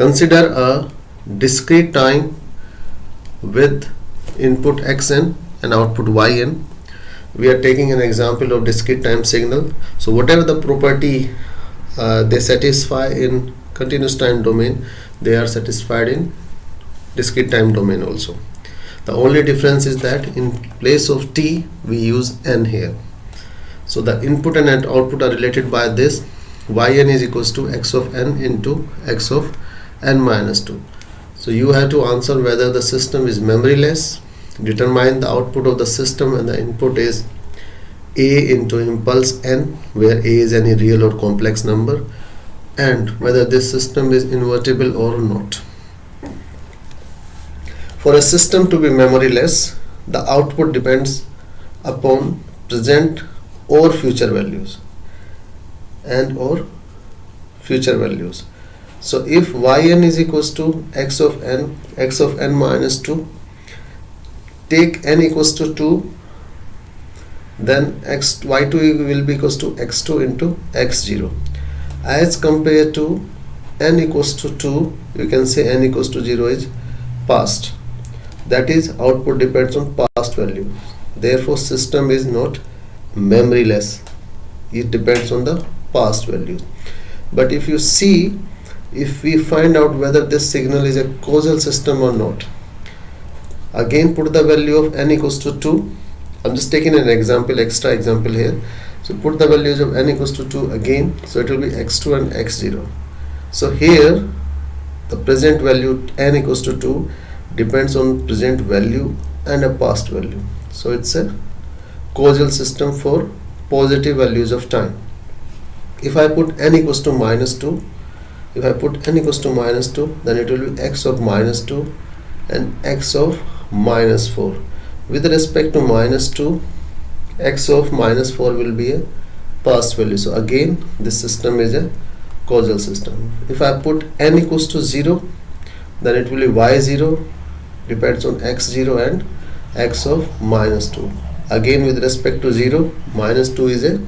Consider a discrete time with input xn and output yn. We are taking an example of discrete time signal. So whatever the property they satisfy in continuous time domain, they are satisfied in discrete time domain also. The only difference is that in place of t we use n here. So the input and output are related by this. Yn is equals to x of n into x of n minus 2. So you have to answer whether the system is memoryless, determine the output of the system, and the input is a into impulse n, where a is any real or complex number, and whether this system is invertible or not. For a system to be memoryless, the output depends upon present or future values and or future values. So if yn is equals to x of n minus 2, take n equals to 2, then y2 will be equals to x2 into x0. As compared to n equals to 2, you can say n equals to 0 is past. That is, output depends on past value. Therefore system is not memoryless, it depends on the past value. But if you see, if we find out whether this signal is a causal system or not, again put the value of n equals to 2. I'm just taking an example, extra example here. So put the values of n equals to 2 again, so it will be x2 and x0. So here the present value n equals to 2 depends on present value and a past value. So it's a causal system for positive values of time. If I put n equals to minus 2, then it will be x of minus 2 and x of minus 4. With respect to minus 2, x of minus 4 will be a past value. So again this system is a causal system. If I put n equals to 0, then it will be y0, depends on x0 and x of minus 2. Again with respect to 0, minus 2 is a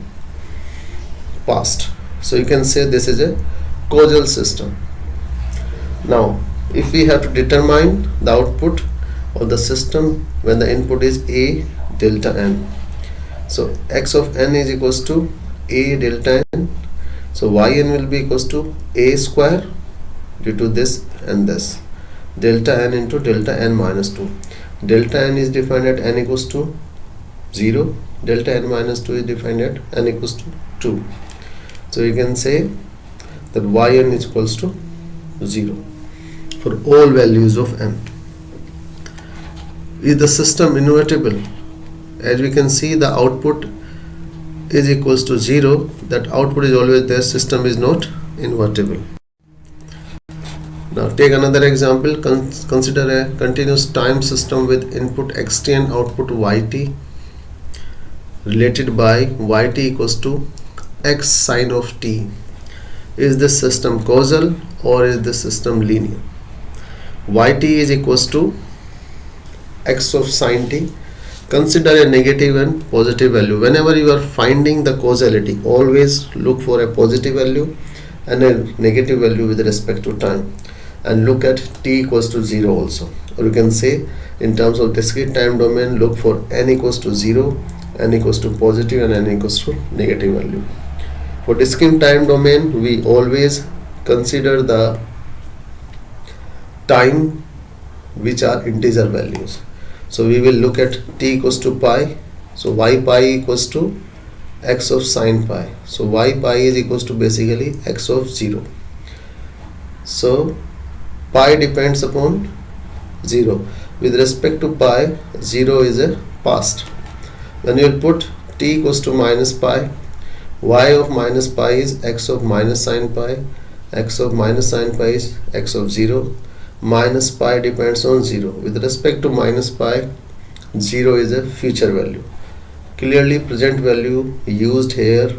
past. So you can say this is a causal system. Now if we have to determine the output of the system when the input is a delta n, so x of n is equals to a delta n, so yn will be equals to a square due to this and this, delta n into delta n minus 2. Delta n is defined at n equals to 0, delta n minus 2 is defined at n equals to 2. So you can say that yn is equals to 0 for all values of n. Is the system invertible? As we can see, the output is equals to 0, that output is always there, system is not invertible. Now take another example. Consider a continuous time system with input xt and output yt related by yt equals to x sine of t. Is this system causal or is this system linear? Yt is equals to x of sine t. Consider a negative and positive value. Whenever you are finding the causality, always look for a positive value and a negative value with respect to time, and look at t equals to 0 also. Or you can say in terms of discrete time domain, look for n equals to 0, n equals to positive and n equals to negative value. For discrete time domain, we always consider the time which are integer values. So we will look at t equals to pi, so y pi equals to x of sine pi, so y pi is equals to basically x of 0. So pi depends upon 0. With respect to pi, 0 is a past. When you will put t equals to minus pi, y of minus pi is x of minus sine pi, x of minus sine pi is x of 0, minus pi depends on 0. With respect to minus pi, 0 is a future value. Clearly present value used here,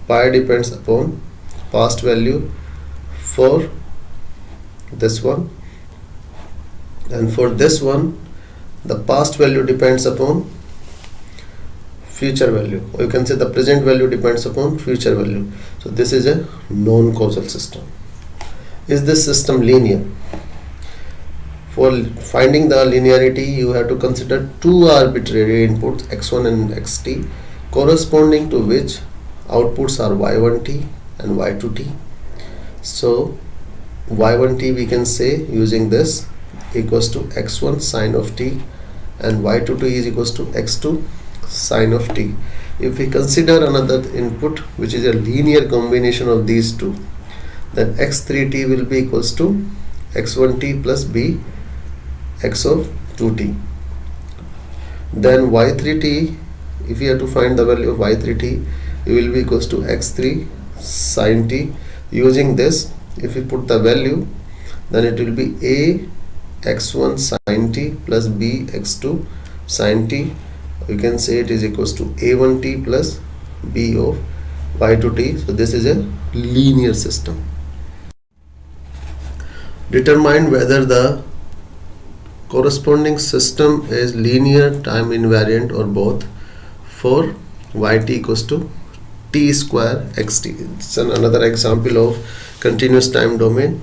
pi depends upon past value for this one, and for this one the past value depends upon future value, or you can say the present value depends upon future value. So this is a non-causal system. Is this system linear? For finding the linearity, you have to consider two arbitrary inputs x1 and xt, corresponding to which outputs are y1t and y2t. So y1t we can say using this equals to x1 sine of t, and y2t is equals to x2 sine of t. If we consider another input which is a linear combination of these two, then x3t will be equals to x1t plus b x of 2t. Then y3t, if we have to find the value of y3t, it will be equals to x3 sine t. Using this, if we put the value, then it will be a x1 sine t plus b x2 sine t. You can say it is equals to a1t plus b of y2t. So this is a linear system. Determine whether the corresponding system is linear, time invariant, or both for yt equals to t square xt. It's another example of continuous time domain.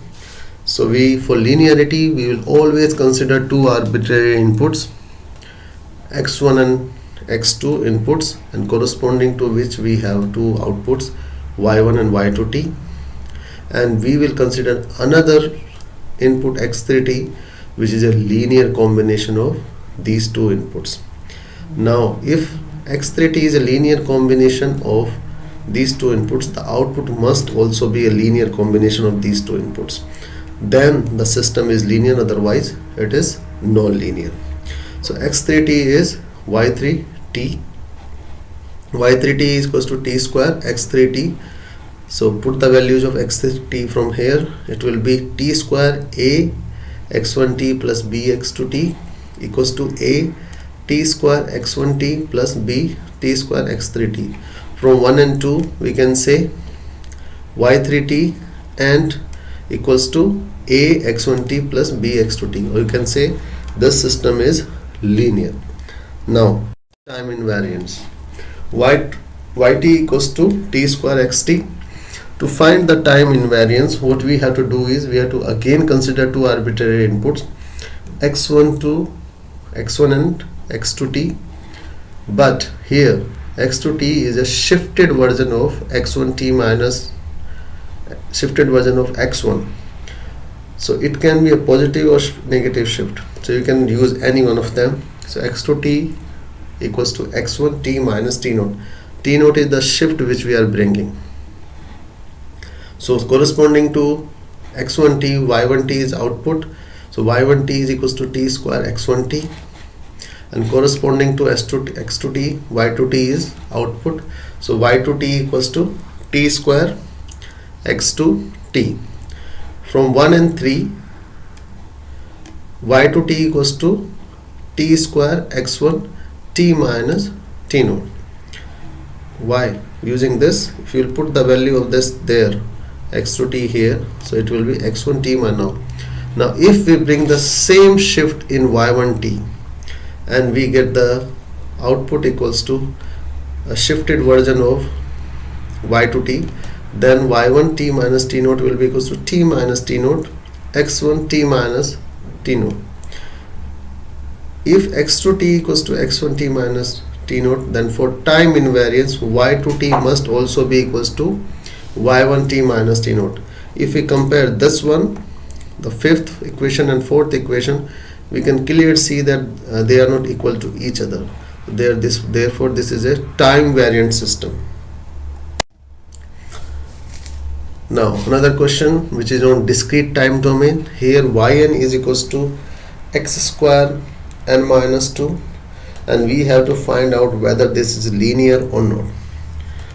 So for linearity, we will always consider two arbitrary inputs, x1 and x2 inputs, and corresponding to which we have two outputs, y1 and y2t, and we will consider another input x3t, which is a linear combination of these two inputs. Now if x3t is a linear combination of these two inputs, the output must also be a linear combination of these two inputs. Then the system is linear, otherwise it is non-linear. So x3t is y3t. y3t is equals to t square x3t. So put the values of x3t from here. It will be t square a x1t plus b x2t equals to a t square x1t plus b t square x3t. From 1 and 2 we can say y3t and equals to a x1t plus b x2t, or you can say this system is linear. Now time invariance, yt equals to t square xt. To find the time invariance, what we have to do is we have to again consider two arbitrary inputs, x1 and x2t, but here x2t is a shifted version of x1t minus shifted version of x1. So it can be a positive or negative shift, so you can use any one of them. So x2t equals to x1 t minus t naught. T naught is the shift which we are bringing. So corresponding to x1t, y1t is output. So y1t is equals to t square x1t, and corresponding to x2t, y2t is output. So y2t equals to t square x2t. From 1 and 3, y2t equals to t square x1 t minus t naught. Why? Using this, if you will put the value of this there, x2t here, so it will be x1t minus. Now if we bring the same shift in y1t and we get the output equals to a shifted version of y2t, then y1t minus t naught will be equals to t minus t naught x1 t minus t naught. If x2t equals to x1 t minus t naught, then for time invariance y2t must also be equals to y1 t minus t naught. If we compare this one, the fifth equation and fourth equation, we can clearly see that they are not equal to each other. Therefore this is a time variant system. Now another question which is on discrete time domain. Here yn is equals to x square n minus 2, and we have to find out whether this is linear or not.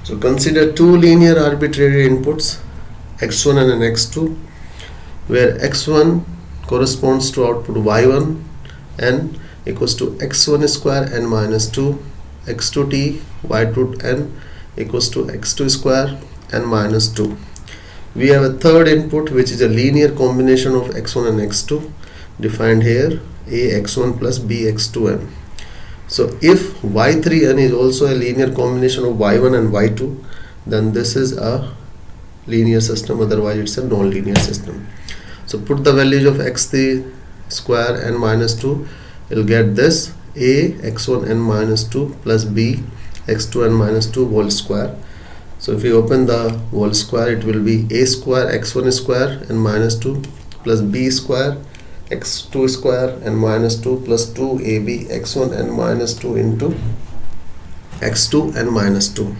So consider two linear arbitrary inputs, x1 and x2, where x1 corresponds to output y1 n equals to x1 square n minus 2, x2t y2 n equals to x2 square n minus 2. We have a third input which is a linear combination of x1 and x2, defined here a x1 plus b x2n. So if y3n is also a linear combination of y1 and y2, then this is a linear system, otherwise it's a non-linear system. So put the values of x3 square n minus 2, you'll get this a x1 n minus 2 plus b x2 n minus 2 whole square. So if you open the whole square, it will be a square x1 square n minus 2 plus b square x2 square n minus 2 plus 2ab x1 n minus 2 into x2 n minus 2.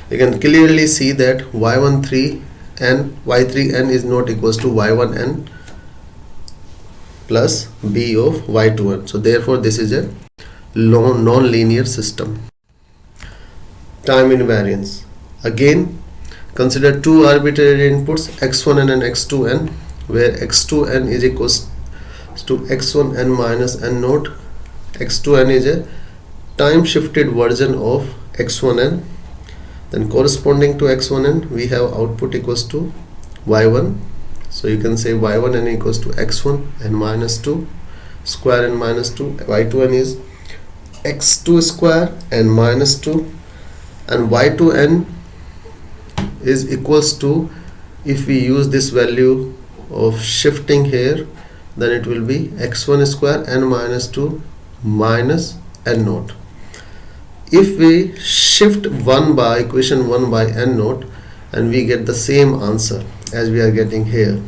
You can clearly see that y13 n y3n is not equals to y1n plus b of y2n. So therefore this is a non-linear system. Time invariance. Again, consider two arbitrary inputs x1n and x2n, where x2n is equals to x1n minus n naught. x2n is a time shifted version of x1n. Then corresponding to x1n, we have output equals to y1. So you can say y1n equals to x1 n minus 2 square n minus 2. y2n is x2 square n minus 2, and y2n is equals to, if we use this value of shifting here, then it will be x1 square n minus 2 minus n naught. If we shift 1 by equation 1 by n naught and we get the same answer as we are getting here,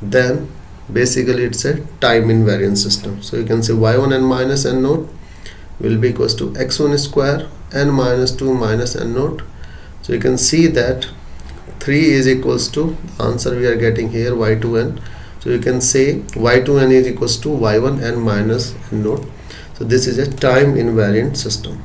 then basically it's a time invariant system. So you can say y1 n minus n naught will be equals to x1 square n minus 2 minus n naught. So you can see that 3 is equals to the answer we are getting here, y2n. So you can say y2n is equals to y1 n minus n naught. So this is a time invariant system.